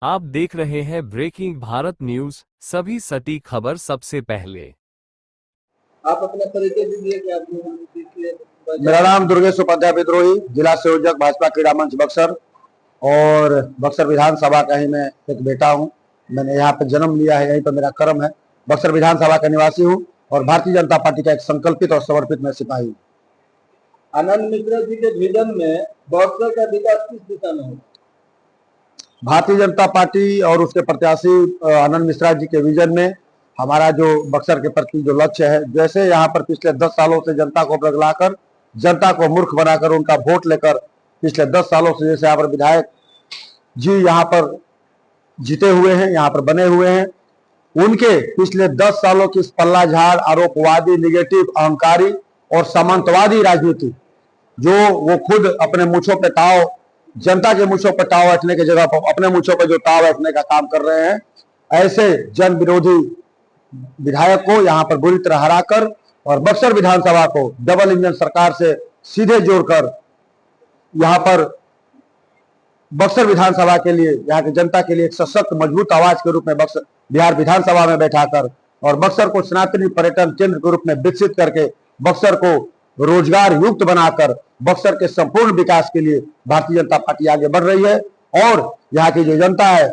आप देख रहे हैं ब्रेकिंग भारत न्यूज, सभी सटीक खबर सबसे पहले। आप अपना परिचय दीजिए कि आप मेरा नाम दुर्गेश उपाध्याय विद्रोही, जिला संयोजक भाजपा क्रीड़ा मंच बक्सर और बक्सर विधानसभा का ही मैं एक बेटा हूं। मैंने यहाँ पे जन्म लिया है, यहीं पर मेरा कर्म है। बक्सर विधानसभा का निवासी हूं और भारतीय जनता पार्टी का एक संकल्पित और समर्पित मैं सिपाही हूँ। आनंद मिश्रा जी के विजन में बक्सर का विकास किस दिशा में होगा? भारतीय जनता पार्टी और उसके प्रत्याशी आनंद मिश्रा जी के विजन में हमारा जो बक्सर के प्रति जो लक्ष्य है, जैसे यहाँ पर पिछले 10 सालों से जनता को बगलाकर, जनता को मूर्ख बनाकर, उनका वोट लेकर पिछले 10 सालों से जैसे यहाँ पर विधायक जी यहाँ पर जीते हुए हैं, यहाँ पर बने हुए हैं, उनके पिछले 10 सालों की पल्ला झाड़, आरोपवादी, निगेटिव, अहंकारी और सामंतवादी राजनीति जो वो खुद अपने मूछों पे ताव, जनता के मूछों पर ताव बैठने की जगह पर अपने मूछों पर जो ताव बैठने का काम कर रहे हैं, ऐसे जन विरोधी विधायक को यहाँ पर बुरी तरह हराकर और बक्सर विधानसभा को डबल इंजन सरकार से सीधे जोड़कर यहाँ पर बक्सर विधानसभा के लिए, यहाँ की जनता के लिए एक सशक्त मजबूत आवाज के रूप में बक्सर बिहार विधानसभा में बैठाकर और बक्सर को सनातनी पर्यटन केंद्र के रूप में विकसित करके बक्सर को रोजगार युक्त बनाकर बक्सर के संपूर्ण विकास के लिए भारतीय जनता पार्टी आगे बढ़ रही है। और यहाँ की जो जनता है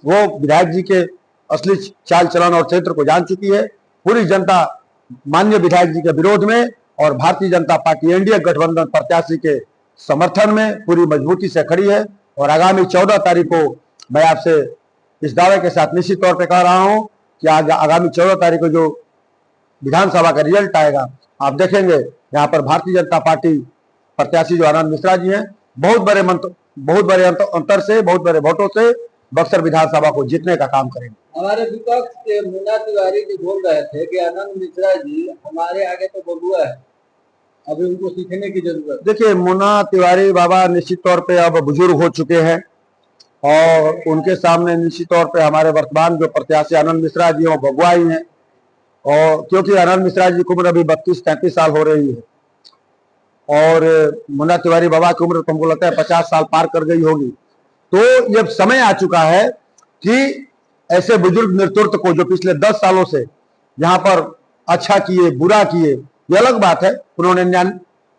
वो विधायक जी के असली चाल चलन और चरित्र को जान चुकी है। पूरी जनता माननीय विधायक जी के विरोध में और भारतीय जनता पार्टी एनडीए गठबंधन प्रत्याशी के समर्थन में पूरी मजबूती से खड़ी है। और आगामी 14 तारीख को मैं आपसे इस दावे के साथ निश्चित तौर पर कह रहा हूं कि आगामी 14 तारीख को जो विधानसभा का रिजल्ट आएगा, आप देखेंगे यहाँ पर भारतीय जनता पार्टी प्रत्याशी जो आनंद मिश्रा जी हैं बहुत बड़े अंतर से, बहुत बड़े वोटों से बक्सर विधानसभा को जीतने का काम करेंगे। हमारे विपक्ष के मुन्ना तिवारी जी बोल रहे थे कि आनंद मिश्रा जी हमारे आगे तो बबुआ है, अभी उनको सीखने की जरूरत। देखिए, मुन्ना तिवारी बाबा निश्चित तौर पे अब बुजुर्ग हो चुके हैं और उनके सामने निश्चित तौर पे हमारे वर्तमान जो प्रत्याशी आनंद मिश्रा जी वो बबुआ ही हैं। और क्योंकि आनंद मिश्रा जी की उम्र अभी 32-33 साल हो रही है और मुन्ना तिवारी बाबा की उम्र तुमको लगता है 50 साल पार कर गई होगी। तो ये समय आ चुका है कि ऐसे बुजुर्ग नेतृत्व को जो पिछले 10 सालों से यहाँ पर अच्छा किए, बुरा किए, ये अलग बात है, उन्होंने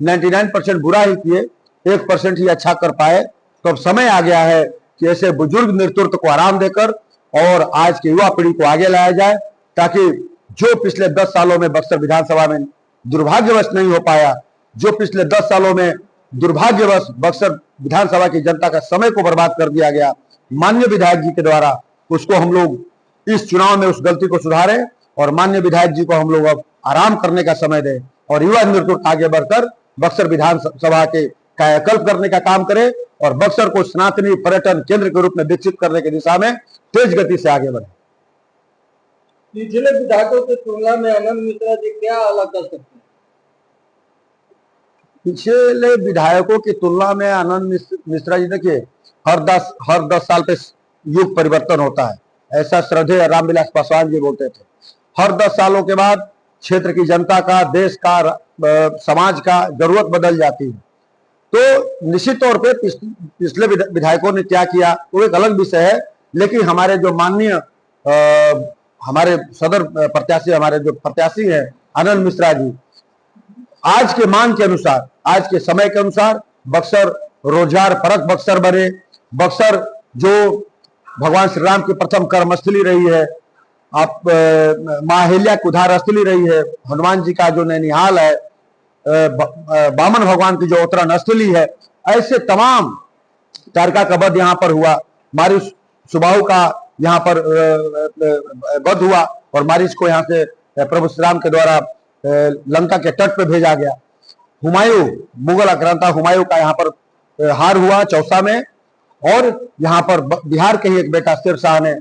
99% बुरा ही किए, 1% ही अच्छा कर पाए। तो अब समय आ गया है कि ऐसे बुजुर्ग नेतृत्व को आराम देकर और आज की युवा पीढ़ी को आगे लाया जाए, ताकि जो पिछले 10 सालों में बक्सर विधानसभा में दुर्भाग्यवश नहीं हो पाया, जो पिछले 10 सालों में दुर्भाग्यवश बक्सर विधानसभा की जनता का समय को बर्बाद कर दिया गया माननीय विधायक जी के द्वारा, उसको हम लोग इस चुनाव में उस गलती को सुधारें और माननीय विधायक जी को हम लोग अब आराम करने का समय दें और युवा नेतृत्व आगे बढ़कर बक्सर विधानसभा के कायाकल्प करने का काम करें और बक्सर को सनातनी पर्यटन केंद्र के रूप में विकसित करने की दिशा में तेज गति से आगे बढ़े। पिछले विधायकों की तुलना में आनंद मिश्रा जी क्या अलग कर सकते हैं? पिछले विधायकों की तुलना में आनंद मिश्रा जी, देखिए हर 10 साल पे युग परिवर्तन होता है, ऐसा श्रद्धेय रामविलास पासवान जी बोलते थे। हर 10 सालों के बाद क्षेत्र की जनता का, देश का, समाज का जरूरत बदल जाती है। तो निश्चित तौर पे पिछले विधायकों ने क्या किया वो एक अलग विषय है, लेकिन हमारे जो माननीय हमारे सदर प्रत्याशी, हमारे जो प्रत्याशी हैं आनंद मिश्रा जी, आज के मांग के अनुसार, आज के समय के अनुसार बक्सर रोजगार परक बक्सर बने। बक्सर जो भगवान श्री राम की प्रथम कर्मस्थली रही है, आप माँ अहिल्या की उद्धार स्थली रही है, हनुमान जी का जो नैनीहाल है, बामन भगवान की जो अवतरण स्थली है, ऐसे तमाम तारका का वध यहाँ पर हुआ, मारिच सुबाहु का यहाँ पर वध हुआ और मारिच को यहाँ से प्रभु श्री राम के द्वारा लंका के तट पे भेजा गया। हुमायूं, मुगल आक्रांता हुमायूं का यहाँ पर हार हुआ चौसा में और यहाँ पर बिहार के ही एक बेटा शेर शाह ने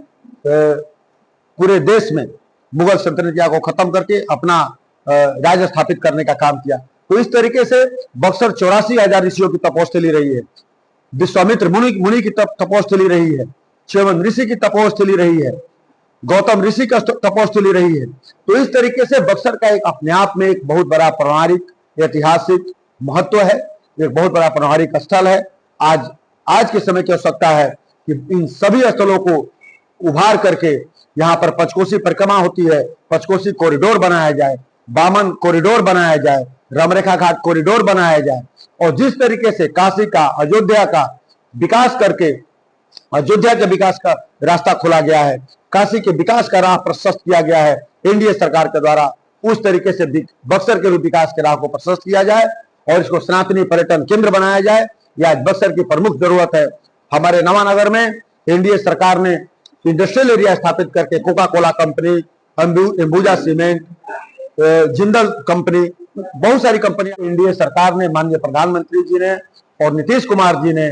पूरे देश में मुगल सल्तनत को खत्म करके अपना राज्य स्थापित करने का काम किया। तो इस तरीके से बक्सर 84,000 ऋषियों की तपोस्थली रही है, विश्वामित्र मुनि की तपोस्थली रही है, च्यवन ऋषि की तपोस्थली रही है, गौतम ऋषि का तपोस्थली रही है। तो इस तरीके से बक्सर का एक अपने आप में एक बहुत बड़ा पौराणिक ऐतिहासिक महत्व है, एक बहुत बड़ा पौराणिक स्थल है। आज के समय की आवश्यकता है कि इन सभी स्थलों को उभार करके यहाँ पर पंचकोसी परिक्रमा होती है, पंचकोसी कॉरिडोर बनाया जाए, बामन कॉरिडोर बनाया जाए, रामरेखा घाट कॉरिडोर बनाया जाए। और जिस तरीके से काशी का, अयोध्या का विकास करके अयोध्या के विकास का रास्ता खोला गया है, काशी के विकास का राह प्रशस्त किया गया है एनडीए सरकार के द्वारा, उस तरीके से बक्सर के भी विकास के राह को प्रशस्त किया जाए और इसको सनातनी पर्यटन केंद्र बनाया जाए। यह बक्सर की प्रमुख जरूरत है। हमारे नवानगर में एनडीए सरकार ने इंडस्ट्रियल एरिया स्थापित करके Coca Cola company, Ambuja cement, Jindal company, बहुत सारी कंपनियां एनडीए सरकार ने, माननीय प्रधानमंत्री जी ने और नीतीश कुमार जी ने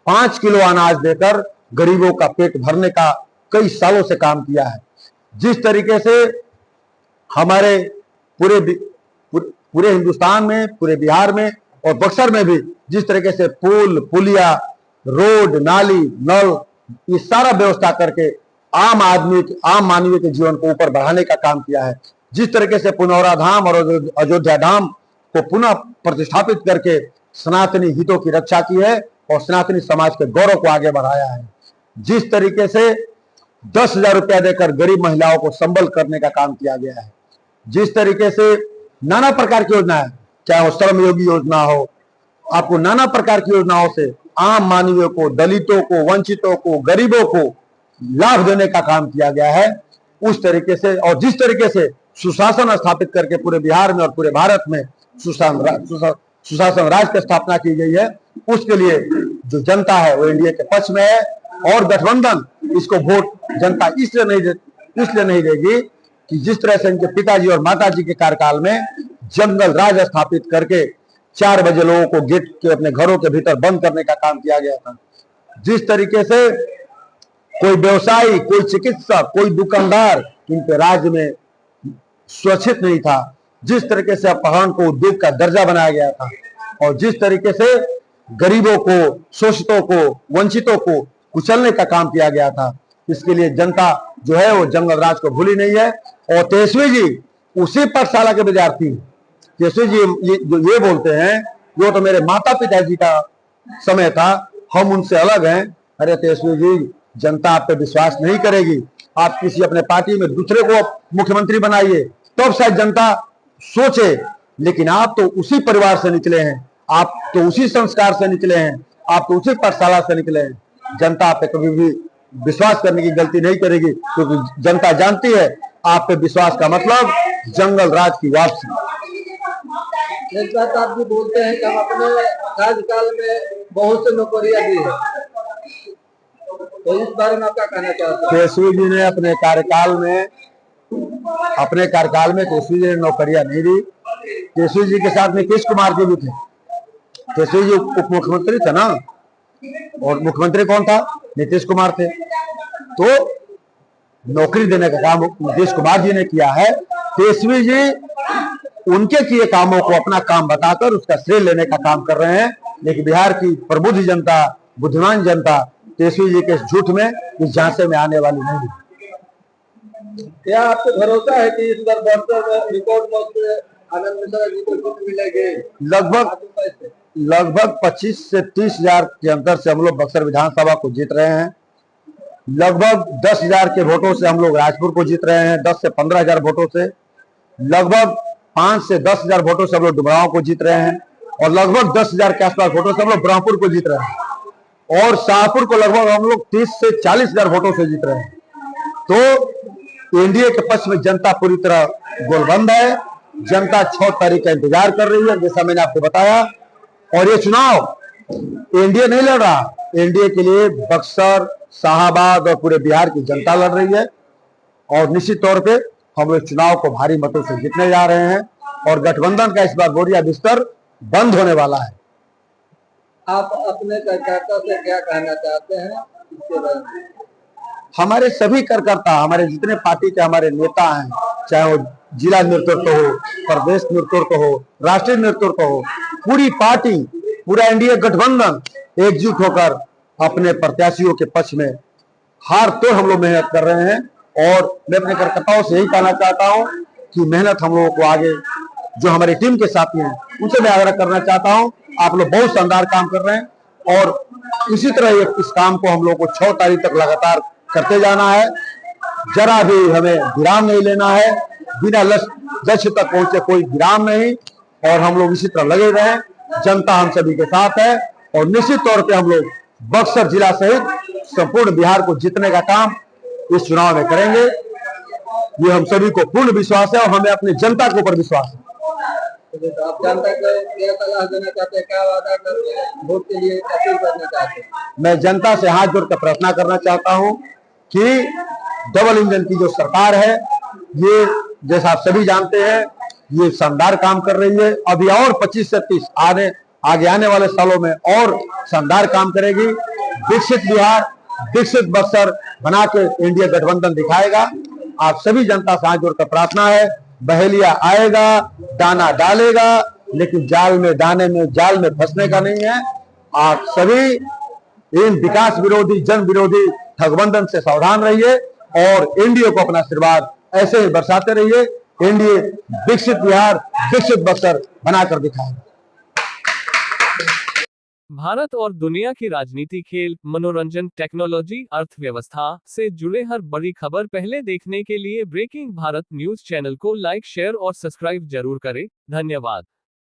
5 किलो अनाज देकर गरीबों का पेट भरने का कई सालों से काम किया है। जिस तरीके से हमारे पूरे हिंदुस्तान में, पूरे बिहार में और बक्सर में भी जिस तरीके से पुल, पुलिया, रोड, नाली, नल, ये सारा व्यवस्था करके आम मानवीय के जीवन को ऊपर बढ़ाने का काम किया है, जिस तरीके से पुनौरा धाम और अयोध्या धाम को पुनः प्रतिष्ठापित करके सनातनी हितों की रक्षा की है और सनातनी समाज के गौरव को आगे बढ़ाया है, जिस तरीके से 10,000 रुपया देकर गरीब महिलाओं को संबल करने का काम किया गया है, जिस तरीके से नाना प्रकार की योजना है, चाहे वो श्रम योगी योजना हो, आपको नाना प्रकार की योजनाओं से आम मानवीयों को, दलितों को, वंचितों को, गरीबों को लाभ देने का काम किया गया है। उस तरीके से और जिस तरीके से सुशासन स्थापित करके पूरे बिहार में और पूरे भारत में सुशासन राज की स्थापना की गई है, उसके लिए जो जनता है वो एनडीए के पक्ष में है। और गठबंधन इसको वोट जनता इसलिए नहीं देगी कि जिस तरह से इनके पिताजी और माताजी के कार्यकाल में जंगल राज स्थापित करके 4 बजे लोगों को गेट के अपने घरों के भीतर बंद करने का काम किया गया था, जिस तरीके से कोई व्यवसायी, कोई चिकित्सक, कोई दुकानदार इनके राज्य में सुरक्षित नहीं था, जिस तरीके से अपहरण को उद्योग का दर्जा बनाया गया था और जिस तरीके से गरीबों को, शोषितों को, वंचितों को कुचलने का काम किया गया था, इसके लिए जनता जो है वो जंगल राज को भूली नहीं है। और तेजस्वी जी उसी पाठशाला के विद्यार्थी, तेजस्वी जी जो ये बोलते हैं वो तो मेरे माता पिताजी का समय था, हम उनसे अलग हैं। अरे तेजस्वी जी, जनता आप पे विश्वास नहीं करेगी, आप किसी अपने पार्टी में दूसरे को मुख्यमंत्री बनाइए तब शायद जनता सोचे, लेकिन आप तो उसी परिवार से निकले हैं, आप तो उसी संस्कार से निकले हैं, आप तो उसी पाठशाला से निकले हैं। जनता आप पे कभी भी विश्वास करने की गलती नहीं करेगी, क्योंकि जनता जानती है आप पे विश्वास का मतलब जंगल राज की वापसी। एक बात आप भी बोलते हैं कि हम अपने कार्यकाल में बहुत से नौकरियां दी है, तो इस बारे में आप क्या कहना चाहते हैं? तेजस्वी जी ने अपने कार्यकाल में तेजस्वी जी ने नौकरियां नहीं दी। तेजस्वी जी के साथ नीतीश कुमार जी भी थे, तेजस्वी जी उप मुख्यमंत्री थे ना, और मुख्यमंत्री कौन था? नीतीश कुमार थे। तो नौकरी देने का काम नीतीश कुमार जी ने किया है। तेजस्वी जी उनके किए कामों को अपना काम बताकर उसका श्रेय लेने का काम कर रहे हैं, लेकिन बिहार की प्रबुद्ध जनता, बुद्धिमान जनता तेजस्वी जी के इस झूठ में, इस झांसे में आने वाली नहीं है। क्या आपको भरोसा है कि इस बार बक्सर में रिकॉर्ड मौत से आनंद मिश्रा जी को जीत मिलेगी? लगभग 25 से 30,000 के अंतर से हम लोग बक्सर विधानसभा को जीत रहे हैं। लगभग 10,000 के वोटों से हम लोग राजपुर को जीत रहे हैं, 10 से 15,000 वोटों से। लगभग 5 से 10,000 वोटों से हम लोग डुमरांव को जीत रहे हैं और लगभग 10,000 के आसपास वोटों से हम लोग ब्रह्मपुर को जीत रहे हैं और शाहपुर को लगभग हम लोग 30 से 40,000 वोटों से जीत रहे हैं। तो एनडीए के पक्ष में जनता पूरी तरह गोलबंद है। जनता 6 तारीख का इंतजार कर रही है, जैसा मैंने आपको बताया। और ये चुनाव एनडीए नहीं लड़ रहा, एनडीए के लिए बक्सर, शाहाबाद और पूरे बिहार की जनता लड़ रही है और निश्चित तौर पे हम लोग चुनाव को भारी मतों से जीतने जा रहे हैं और गठबंधन का इस बार बोरिया बिस्तर बंद होने वाला है। आप अपने कार्यकर्ता से क्या कहना चाहते हैं इसके बारे में? हमारे सभी कार्यकर्ता, हमारे जितने पार्टी के हमारे नेता हैं, चाहे वो जिला नेतृत्व हो, प्रदेश नेतृत्व हो, राष्ट्रीय नेतृत्व हो, पूरी पार्टी, पूरा एनडीए गठबंधन एकजुट होकर अपने प्रत्याशियों के पक्ष में हार तो हम लोग मेहनत कर रहे हैं। और मैं अपने कार्यकर्ताओं से यही कहना चाहता हूं कि मेहनत हम लोगों को आगे, जो हमारी टीम के साथी हैं उनसे मैं आग्रह करना चाहता हूं, आप लोग बहुत शानदार काम कर रहे हैं, और इसी तरह इस काम को हम लोग को 6 तारीख तक लगातार करते जाना है। जरा भी हमें विराम नहीं लेना है, बिना लक्ष्य तक पहुंचे कोई विराम नहीं, और हम लोग इसी तरह लगे रहें। जनता हम सभी के साथ है और निश्चित तौर पे हम लोग बक्सर जिला सहित संपूर्ण बिहार को जीतने का काम इस चुनाव में करेंगे। ये हम सभी को पूर्ण विश्वास है और हमें अपनी जनता के ऊपर विश्वास है। तो आप जनता को क्या सलाह देना चाहते हैं, क्या वादा करके वोट के लिए अपील करना चाहते हैं? मैं जनता से हाथ जोड़कर प्रार्थना करना चाहता हूं कि डबल इंजन की जो सरकार है, ये जैसा आप सभी जानते हैं, ये शानदार काम कर रही है। अभी और 25 से 30 आगे आने वाले सालों में और शानदार काम करेगी। विकसित बिहार, विकसित बक्सर बना के एनडीए गठबंधन दिखाएगा। आप सभी जनता से हाथ जोड़कर प्रार्थना है, बहेलिया आएगा, दाना डालेगा, लेकिन जाल में दाने में जाल में फंसने का नहीं है। आप सभी इन विकास विरोधी, जन विरोधी ठगबंधन से सावधान रहिए और एनडीए को अपना आशीर्वाद ऐसे ही बरसाते रहिए। एनडीए विकसित बिहार, विकसित बक्सर बनाकर दिखाएगा। भारत और दुनिया की राजनीति, खेल, मनोरंजन, टेक्नोलॉजी, अर्थव्यवस्था से जुड़े हर बड़ी खबर पहले देखने के लिए ब्रेकिंग भारत न्यूज चैनल को लाइक, शेयर और सब्सक्राइब जरूर करें। धन्यवाद।